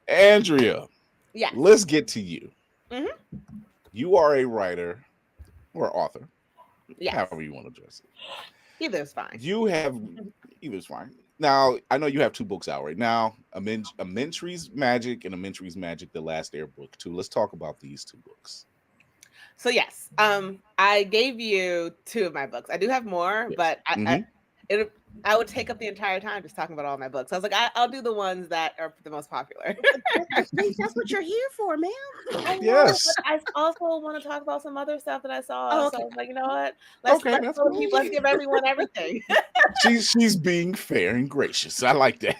Andrea, Yes. let's get to you. Hmm. You are a writer or author, however Yes. you want to address it. Either's fine. You have either's fine. Now, I know you have two books out right now, Ahmentrees Magic and Ahmentrees Magic: The Last Air Book 2. Let's talk about these two books. So yes, I gave you two of my books. I do have more, Yes. but it, I would take up the entire time just talking about all my books. I was like, I'll do the ones that are the most popular. That's what you're here for, ma'am. I know, but Yes. I also want to talk about some other stuff that I saw. Oh, So I okay. was like, you know what? Okay, Let's that's go to people. Let's cool. give everyone everything. She's being fair and gracious. I like that.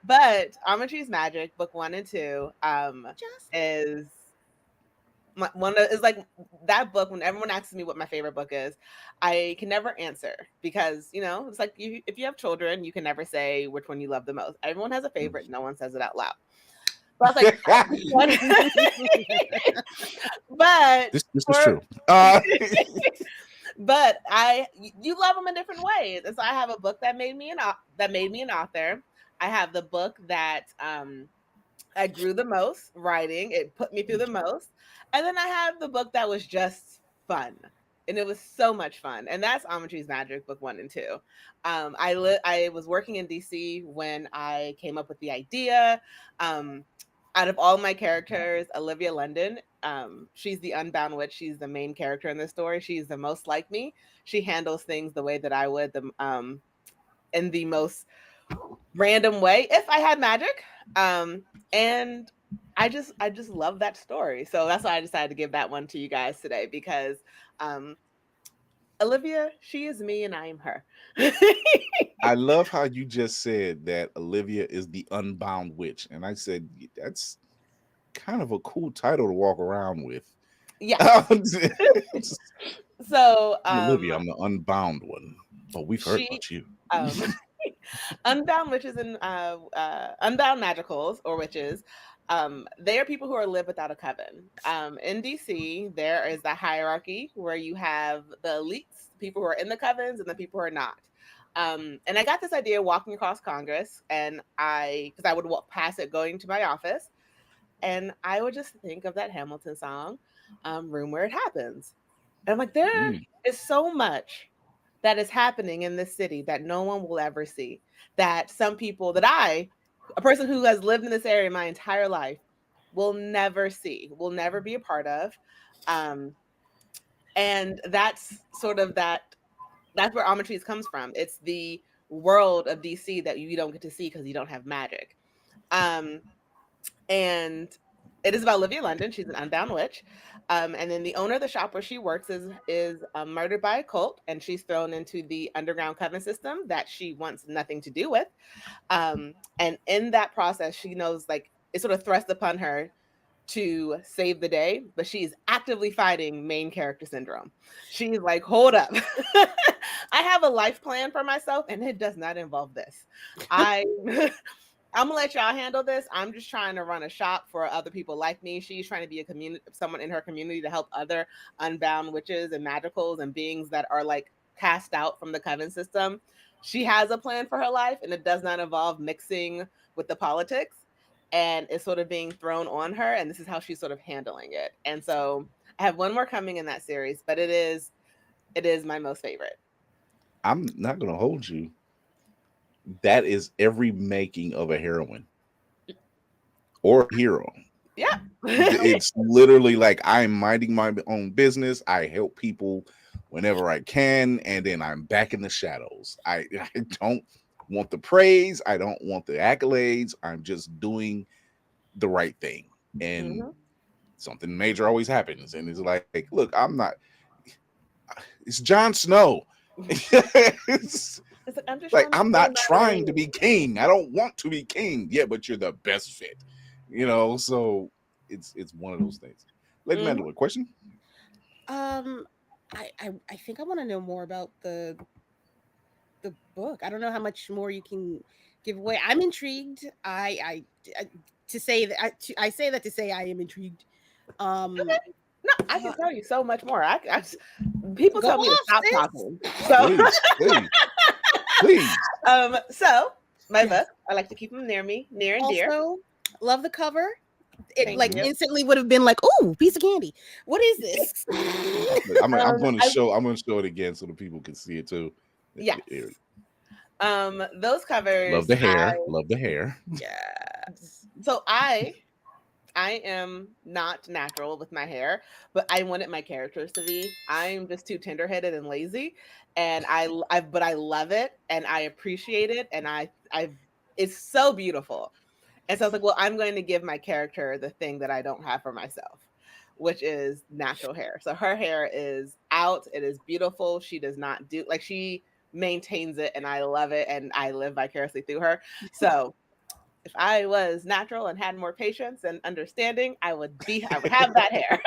But Ahmentrees Magic, book 1 and 2, Just is one of, is like that book. When everyone asks me what my favorite book is, I can never answer because it's like if you have children, you can never say which one you love the most. Everyone has a favorite. No one says it out loud. But I was like, one. But This is for true. but you love them in different ways. And so I have a book that made me an author. I have the book that I grew the most writing. It put me through the most. And then I have the book that was just fun. And it was so much fun. And that's Ahmentrees Magic, book 1 and 2. I was working in DC when I came up with the idea. Out of all my characters, Olivia London, she's the Unbound Witch. She's the main character in the story. She's the most like me. She handles things the way that I would, in the most random way if I had magic. And I just love that story. So that's why I decided to give that one to you guys today because um Olivia, she is me and I am her. I love how you just said that Olivia is the unbound witch. And I said, that's kind of a cool title to walk around with. Yes. I'm So Olivia, I'm the unbound one. Oh, we've heard she about you. um Unbound witches and unbound magicals or witches. They are people who are live without a coven. In DC, there is a hierarchy where you have the elites, people who are in the covens, and the people who are not. And I got this idea walking across Congress, and because I would walk past it going to my office, and I would just think of that Hamilton song, "Room Where It Happens." And I'm like, there Mm. is so much that is happening in this city that no one will ever see. That some people a person who has lived in this area my entire life, will never see, will never be a part of. Um, and that's sort of that's where Ahmentrees comes from. It's the world of DC that you don't get to see because you don't have magic. Um, and it is about Olivia London. She's an unbound witch, and then the owner of the shop where she works is murdered by a cult, and she's thrown into the underground coven system that she wants nothing to do with. And in that process, she knows like it's sort of thrust upon her to save the day, but she's actively fighting main character syndrome. She's like, hold up. I have a life plan for myself, and it does not involve this. I I'm gonna let y'all handle this. I'm just trying to run a shop for other people like me. She's trying to be a community, someone in her community to help other unbound witches and magicals and beings that are like cast out from the coven system. She has a plan for her life, and it does not involve mixing with the politics. And it's sort of being thrown on her, and this is how she's sort of handling it. And so I have one more coming in that series, but it is my most favorite. I'm not going to hold you. That is every making of a heroine or hero. Yeah. It's literally like I'm minding my own business. I help people whenever I can, and then I'm back in the shadows. I don't want the praise. I don't want the accolades. I'm just doing the right thing. And Hmm. something major always happens. And it's like, look, I'm not, it's Jon Snow. It's It's like I'm just like, trying to I'm stay in not my trying to lane. be king. I don't want to be king. Yeah, but you're the best fit. So it's one of those things. Lady Mhm. Mandela, question? um, I think I want to know more about the book. I don't know how much more you can give away. I'm intrigued. I to say that I say that to say I am intrigued. Um, No, I can uh, tell you so much more. People go tell me to off, stop sis. talking. So, Please, please, please. so my book, I like to keep them near me, near and dear. Also, Love the cover. It Thank like you. instantly would have been like, "Ooh, piece of candy. What is this?" I'm going to I- show. I'm going to show it again so the people can see it too. Yes. Here. Those covers. Love the hair. Love the hair. Yes. So I am not natural with my hair, but I wanted my characters to be. I'm just too tender-headed and lazy, and but I love it and I appreciate it, and I it's so beautiful. And so I was like, well, I'm going to give my character the thing that I don't have for myself, which is natural hair. So her hair is out. It is beautiful. She does not do like she maintains it, and I love it, and I live vicariously through her. So if I was natural and had more patience and understanding, I would have that hair.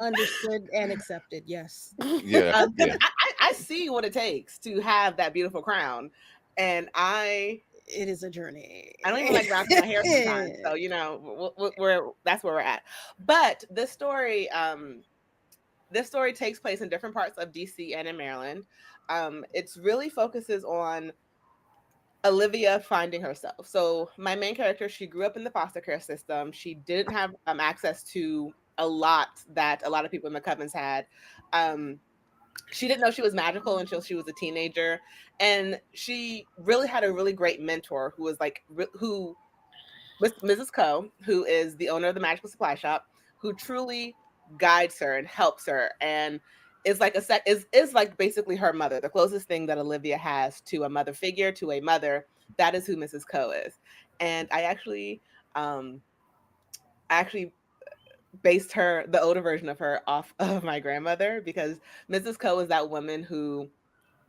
Understood and accepted. Yes. Yeah. Yeah. I see what it takes to have that beautiful crown, and It is a journey. I don't even like wrapping my hair sometimes. So that's where we're at. But this story takes place in different parts of DC and in Maryland. It's really focuses on Olivia finding herself. So my main character, she grew up in the foster care system. She didn't have access to a lot that a lot of people in the covens had. She didn't know she was magical until she was a teenager, and she really had a really great mentor who was like who was Mrs. Coe, who is the owner of the magical supply shop, who truly guides her and helps her and is like is like basically her mother, the closest thing that Olivia has to a mother figure, to a mother. That is who Mrs. Coe is. And I actually based the older version of her off of my grandmother, because Mrs. Coe is that woman who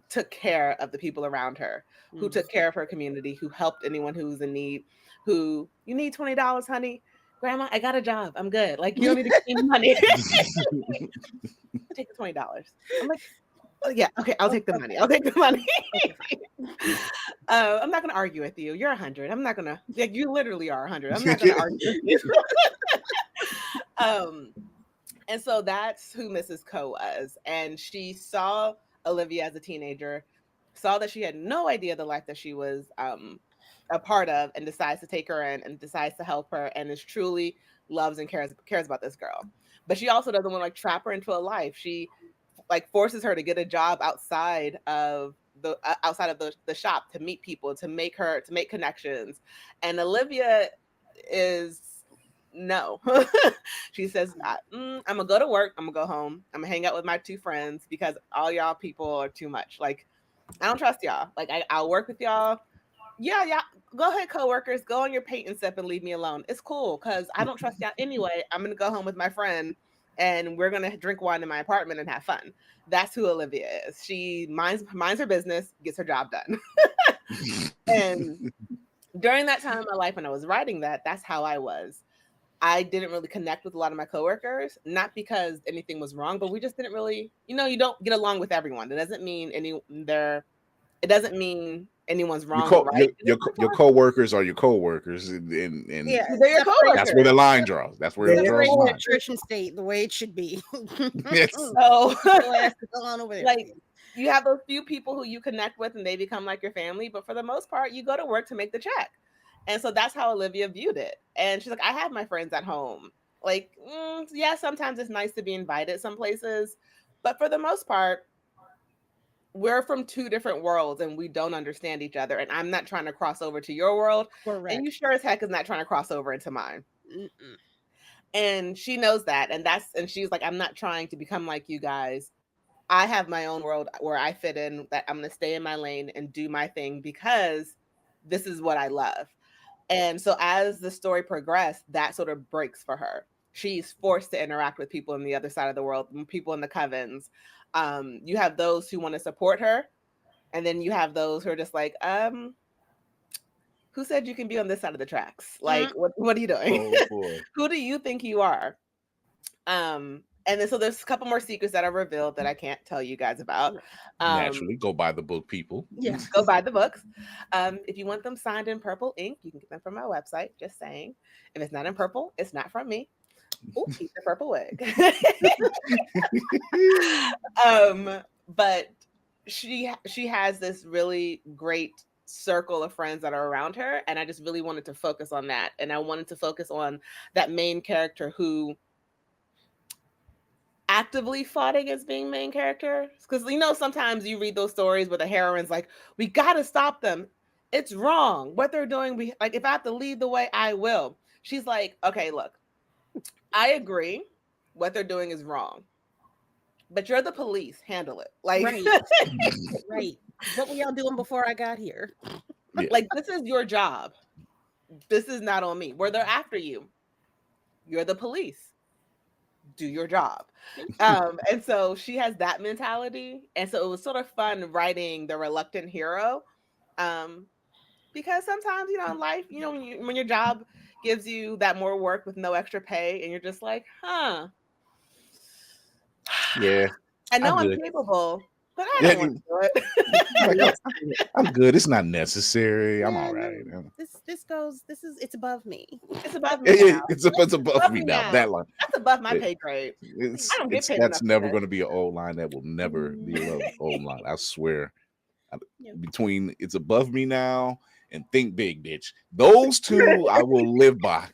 took care of the people around her, who took care of her community, who helped anyone who was in need, who, you need $20, honey? Grandma, I got a job. I'm good. Like, you don't need to give me money. Take the $20. I'm like, oh, yeah, okay, I'll take the money. I'll take the money. I'm not going to argue with you. You're 100. I'm not going to, like, you literally are 100. I'm not going to argue with you. And so that's who Mrs. Coe was. And she saw Olivia as a teenager, saw that she had no idea the life that she was a part of, and decides to take her in and decides to help her, and is truly loves and cares about this girl. But she also doesn't want to like trap her into a life. She like forces her to get a job outside of the shop, to meet people, to make connections. And Olivia is no. She says, I'm gonna go to work, I'm gonna go home, I'm gonna hang out with my two friends because all y'all people are too much. Like, I don't trust y'all. Like, I'll work with y'all. Yeah, go ahead, coworkers, go on your painting step and leave me alone. It's cool because I don't trust y'all anyway. I'm gonna go home with my friend and we're gonna drink wine in my apartment and have fun. That's who Olivia is. She minds her business, gets her job done. And during that time in my life when I was writing that's how I was. I didn't really connect with a lot of my coworkers, not because anything was wrong, but we just didn't really, you don't get along with everyone. It doesn't mean anyone's wrong or right. Your coworkers are your coworkers, and Yeah, they're your coworkers. that's where the line draws. That's where it draws the line. Church and state, the way it should be. Yes. So, Go on over there. like, you have those few people who you connect with and they become like your family, but for the most part, you go to work to make the check. And so that's how Olivia viewed it. And she's like, I have my friends at home. Like, yeah, sometimes it's nice to be invited some places, but for the most part, we're from two different worlds and we don't understand each other. And I'm not trying to cross over to your world. Correct. And you sure as heck is not trying to cross over into mine. Mm-mm. And she knows that. And she's like, I'm not trying to become like you guys. I have my own world where I fit in, that I'm going to stay in my lane and do my thing because this is what I love. And so as the story progressed, that sort of breaks for her. She's forced to interact with people on the other side of the world, people in the covens. You have those who want to support her. And then you have those who are just like, who said you can be on this side of the tracks? Like, what are you doing? Oh, who do you think you are? And then so there's a couple more secrets that are revealed that I can't tell you guys about. Naturally, go buy the book, people. Yes, go buy the books. If you want them signed in purple ink, you can get them from my website. Just saying. If it's not in purple, it's not from me. Ooh, keep the purple wig. But she has this really great circle of friends that are around her, and I just really wanted to focus on that, and I wanted to focus on that main character who actively fought against being main character. Because sometimes you read those stories where the heroine's like, we gotta stop them, it's wrong what they're doing, like, if I have to lead the way, I will. She's like, okay, look, I agree what they're doing is wrong, but you're the police, handle it. Like, Right. Right. What were y'all doing before I got here? Yeah. like, this is your job, this is not on me. Where they're after you, you're the police, do your job. And so she has that mentality, and so it was sort of fun writing the reluctant hero, because sometimes in life, when your job gives you that more work with no extra pay, and you're just like, huh, Yeah, I know I'm good. capable, but I Yeah, don't want to do it. like, I'm good. It's not necessary. I'm Yeah, all no, right. it's above me. It's above me now. It's above me now. That line. That's above my It- pay grade. It's I don't get paid that's enough for never this. going to be an old line. That will never be an old line. I swear. Yeah. Between it's above me now and think big, bitch. Those two I will live by.